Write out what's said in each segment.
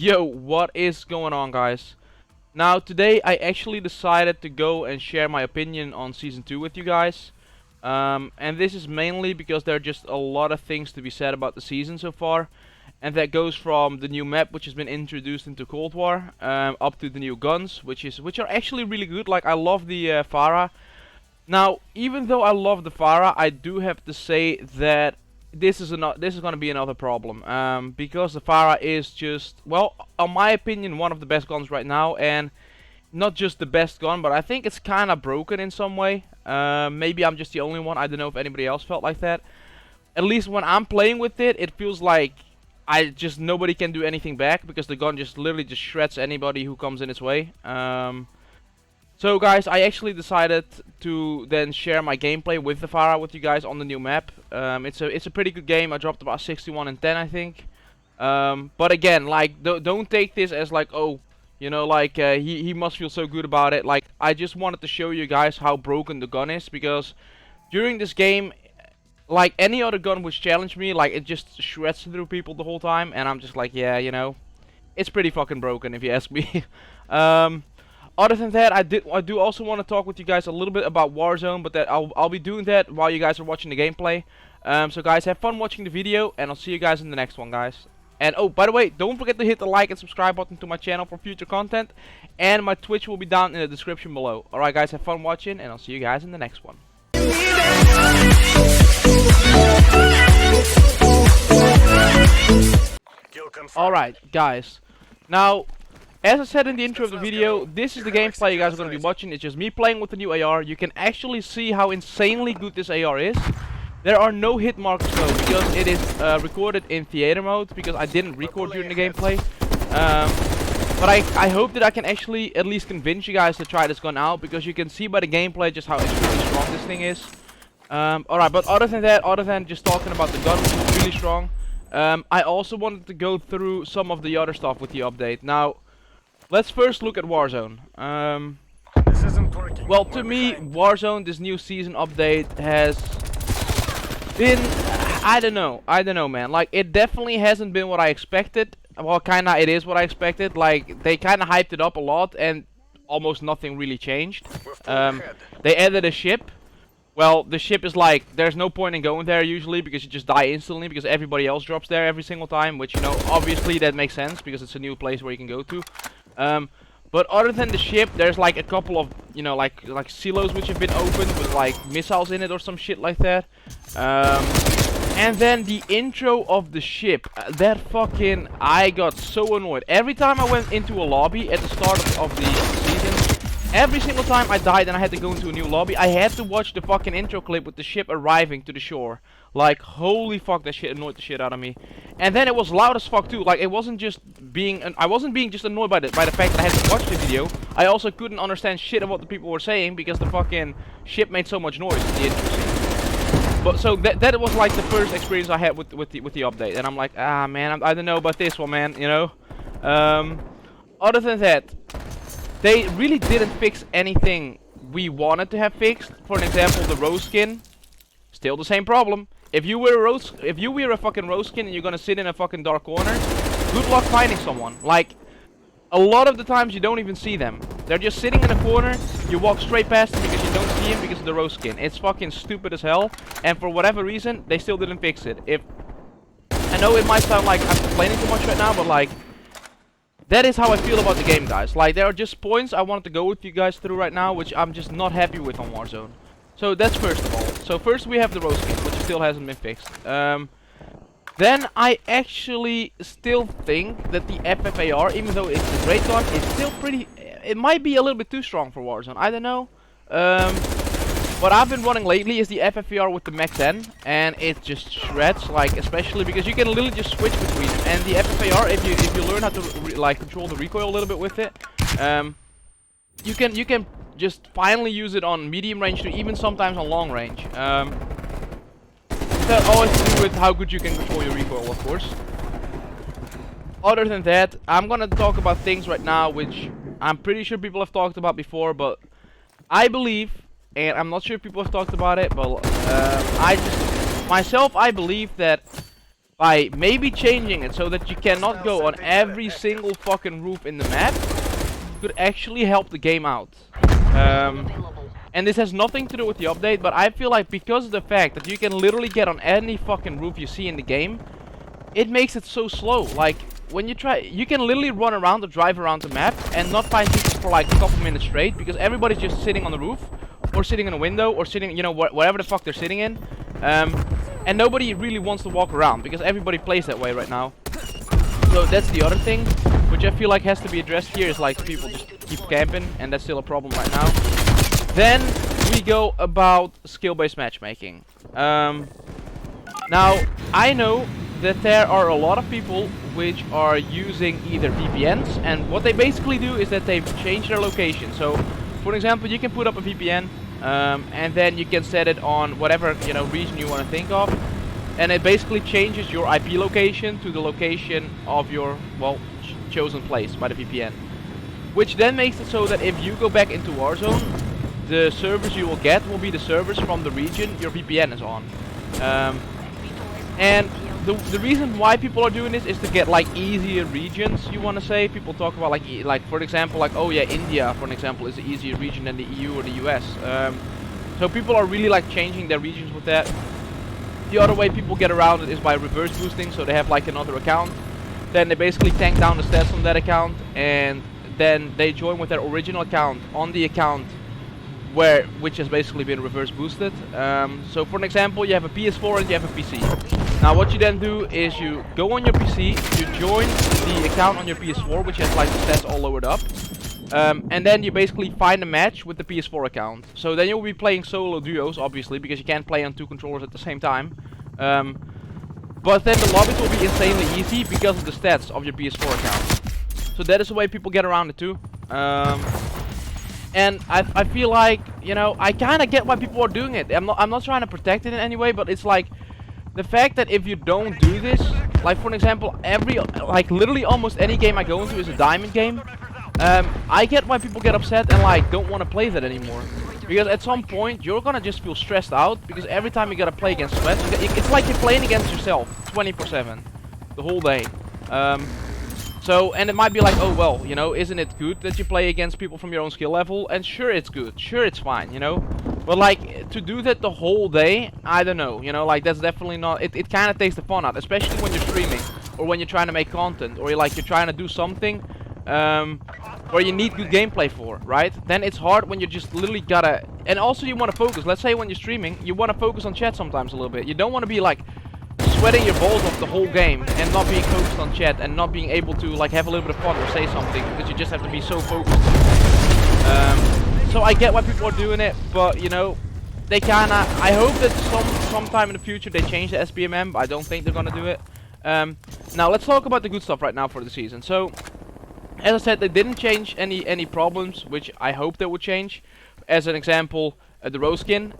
Yo, what is going on, guys? Now, today I actually decided to go and share my opinion on Season 2 with you guys. And this is mainly because there are just a lot of things to be said about the season so far. And that goes from the new map, which has been introduced into Cold War, up to the new guns, which are actually really good. Like, I love the Fara. Now, even though I love the Fara, I do have to say that this is gonna be another problem, because the Fara is just, well, in my opinion, one of the best guns right now, and not just the best gun, but I think it's kind of broken in some way. Maybe I'm just the only one. I don't know if anybody else felt like that. At least when I'm playing with it, it feels like nobody can do anything back, because the gun just literally just shreds anybody who comes in its way. So guys, I actually decided to then share my gameplay with the Fara with you guys on the new map. It's a pretty good game. I dropped about 61 and 10, I think. But again, like, don't take this as like, oh, you know, like, he must feel so good about it. Like, I just wanted to show you guys how broken the gun is, because during this game, like any other gun which challenged me, like, it just shreds through people the whole time, and I'm just like, yeah, you know, it's pretty fucking broken if you ask me. Other than that, I do also want to talk with you guys a little bit about Warzone, but that I'll be doing that while you guys are watching the gameplay. So guys, have fun watching the video, and I'll see you guys in the next one, guys. And oh, by the way, don't forget to hit the like and subscribe button to my channel for future content, and my Twitch will be down in the description below. Alright guys, have fun watching, and I'll see you guys in the next one. Alright guys, now, as I said in the intro of the video, this is the gameplay you guys are going to be watching. It's just me playing with the new AR. You can actually see how insanely good this AR is. There are no hit markers though, because it is recorded in theater mode, because I didn't record during the gameplay. But I hope that I can actually at least convince you guys to try this gun out, because you can see by the gameplay just how extremely strong this thing is. Alright, but other than that, other than just talking about the gun, which is really strong, I also wanted to go through some of the other stuff with the update. Now, let's first look at Warzone. This isn't working. Well, to me, Warzone, this new season update has been, I don't know, man. Like, it definitely hasn't been what I expected. Well, kinda, it is what I expected. Like, they kinda hyped it up a lot, and almost nothing really changed. They added a ship. Well, the ship is like, there's no point in going there usually, because you just die instantly, because everybody else drops there every single time, which, you know, obviously that makes sense, because it's a new place where you can go to. But other than the ship, there's like a couple of, you know, like silos which have been opened with like missiles in it or some shit like that. And then the intro of the ship, that fucking, I got so annoyed. Every time I went into a lobby at the start of the season, every single time I died and I had to go into a new lobby, I had to watch the fucking intro clip with the ship arriving to the shore. Like, holy fuck, that shit annoyed the shit out of me. And then it was loud as fuck too. Like, it wasn't just being, I wasn't being just annoyed by the fact that I had to watch the video. I also couldn't understand shit of what the people were saying, because the fucking ship made so much noise in the intro scene. But so that was like the first experience I had with the update, and I'm like, ah man, I don't know about this one, man, you know. Other than that, they really didn't fix anything we wanted to have fixed. For an example, the rose skin, still the same problem. If you wear a fucking rose skin and you're gonna sit in a fucking dark corner, good luck finding someone. Like, a lot of the times you don't even see them. They're just sitting in a corner, you walk straight past them because you don't see him because of the rose skin. It's fucking stupid as hell, and for whatever reason, they still didn't fix it. I know it might sound like I'm complaining too much right now, but like, that is how I feel about the game, guys. Like, there are just points I wanted to go with you guys through right now, which I'm just not happy with on Warzone. So that's first of all. So first we have the rose skin, which still hasn't been fixed. Then I actually still think that the FFAR, even though it's a great gun, it's still pretty, it might be a little bit too strong for Warzone. I don't know. What I've been running lately is the FFAR with the Mac 10, and it just shreds, like, especially because you can literally just switch between them. And the FFAR, if you learn how to like control the recoil a little bit with it, you can just finally use it on medium range to even sometimes on long range. That always to do with how good you can control your recoil, of course. Other than that, I'm gonna talk about things right now which I'm pretty sure people have talked about before, but I believe, and I'm not sure if people have talked about it, but I believe that by maybe changing it so that you cannot go on every single fucking roof in the map, could actually help the game out. And this has nothing to do with the update, but I feel like because of the fact that you can literally get on any fucking roof you see in the game, it makes it so slow. Like, when you try, you can literally run around or drive around the map and not find people for like a couple minutes straight, because everybody's just sitting on the roof, or sitting in a window, or sitting, you know, wherever the fuck they're sitting in. And nobody really wants to walk around, because everybody plays that way right now. So that's the other thing, which I feel like has to be addressed here, is like people just keep camping, and that's still a problem right now. Then we go about skill-based matchmaking. Now, I know that there are a lot of people which are using either VPNs, and what they basically do is that they change their location. So, for example, you can put up a VPN, and then you can set it on whatever, you know, region you want to think of, and it basically changes your IP location to the location of your, well, chosen place by the VPN. Which then makes it so that if you go back into Warzone, the servers you will get will be the servers from the region your VPN is on. And the reason why people are doing this is to get like easier regions, you want to say. People talk about like for example, like, oh yeah, India for an example is an easier region than the EU or the US. So people are really like changing their regions with that. The other way people get around it is by reverse boosting, so they have like another account, then they basically tank down the stats on that account, and then they join with their original account on the account which has basically been reverse boosted. So for an example, you have a PS4 and you have a PC. Now what you then do is you go on your PC, you join the account on your PS4, which has like the stats all lowered up, and then you basically find a match with the PS4 account. So then you'll be playing solo duos, obviously, because you can't play on two controllers at the same time. But then the lobbies will be insanely easy because of the stats of your PS4 account. So that is the way people get around it too. And I feel like, you know, I kind of get why people are doing it. I'm not trying to protect it in any way, but it's like the fact that if you don't do this, like for an example, literally almost any game I go into is a diamond game. I get why people get upset and like don't want to play that anymore, because at some point you're gonna just feel stressed out, because every time you gotta play against sweats, it's like you're playing against yourself 24/7 the whole day. So, and it might be like, oh well, you know, isn't it good that you play against people from your own skill level? And sure, it's good, sure, it's fine, you know. But like, to do that the whole day, I don't know, you know, like that's definitely not, it kind of takes the fun out, especially when you're streaming, or when you're trying to make content, or you're trying to do something where you need good gameplay for, right? Then it's hard when you just literally gotta, and also you want to focus. Let's say when you're streaming, you want to focus on chat sometimes a little bit. You don't want to be like sweating your balls off the whole game and not being focused on chat and not being able to like have a little bit of fun or say something, because you just have to be so focused. So I get why people are doing it, but you know, they kinda, I hope that sometime in the future they change the SBMM, but I don't think they're gonna do it. Now let's talk about the good stuff right now for the season. So as I said, they didn't change any problems, which I hope they would change. As an example, the rose skin.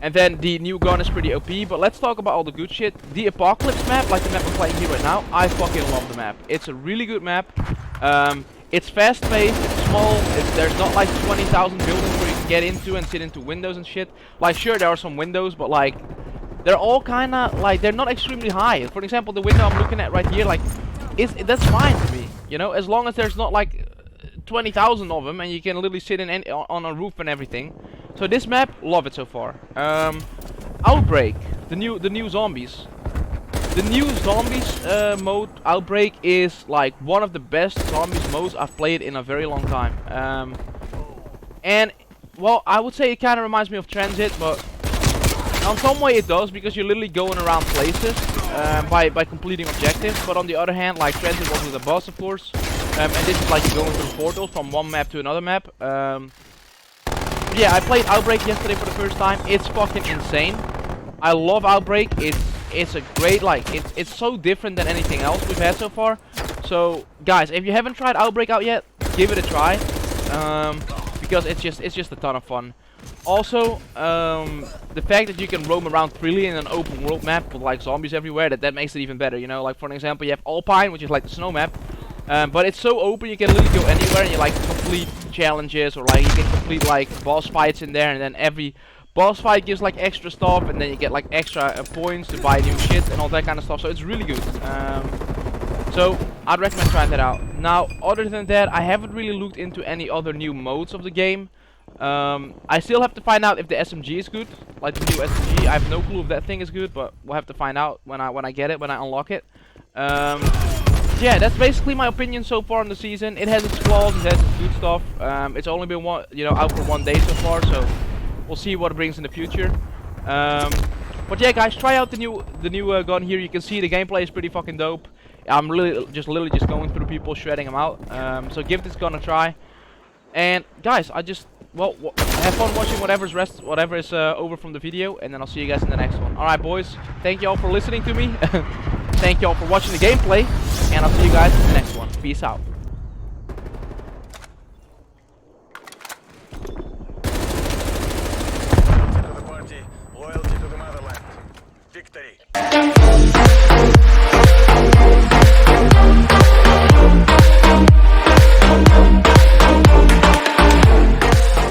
And then the new gun is pretty OP, but let's talk about all the good shit. The Apocalypse map, like the map I'm playing here right now, I fucking love the map. It's a really good map. It's fast-paced, it's small, there's not like 20,000 buildings where you can get into and sit into windows and shit. Like, sure, there are some windows, but like, they're all kinda, like, they're not extremely high. For example, the window I'm looking at right here, like, that's fine for me, you know, as long as there's not like 20,000 of them and you can literally sit in on a roof and everything. So this map, love it so far. Outbreak, the new zombies. The new zombies mode, Outbreak, is like one of the best zombies modes I've played in a very long time. And well, I would say it kind of reminds me of Transit, but on some way it does, because you're literally going around places by completing objectives. But on the other hand, like Transit was with a boss, of course, and this is like going through portals from one map to another map. Yeah, I played Outbreak yesterday for the first time. It's fucking insane. I love Outbreak. It's a great, like, it's so different than anything else we've had so far. So guys, if you haven't tried Outbreak out yet, give it a try, because it's just a ton of fun. Also, the fact that you can roam around freely in an open world map with like zombies everywhere, that makes it even better, you know. Like for an example, you have Alpine, which is like the snow map, but it's so open you can literally go anywhere and you like complete challenges, or like you can complete like boss fights in there, and then every Boss fight gives like extra stuff, and then you get like extra points to buy new shit and all that kind of stuff. So it's really good. So I'd recommend trying that out. Now, other than that, I haven't really looked into any other new modes of the game. I still have to find out if the SMG is good, like the new SMG. I have no clue if that thing is good, but we'll have to find out when I get it, when I unlock it. Yeah, that's basically my opinion so far on the season. It has its flaws, it has its good stuff. It's only been out for 1 day so far, so we'll see what it brings in the future. But yeah, guys, try out the new gun here. You can see the gameplay is pretty fucking dope. I'm literally just going through people, shredding them out. So give this gun a try. And guys, have fun watching whatever is over from the video, and then I'll see you guys in the next one. Alright, boys, thank y'all for listening to me. Thank y'all for watching the gameplay, and I'll see you guys in the next one. Peace out.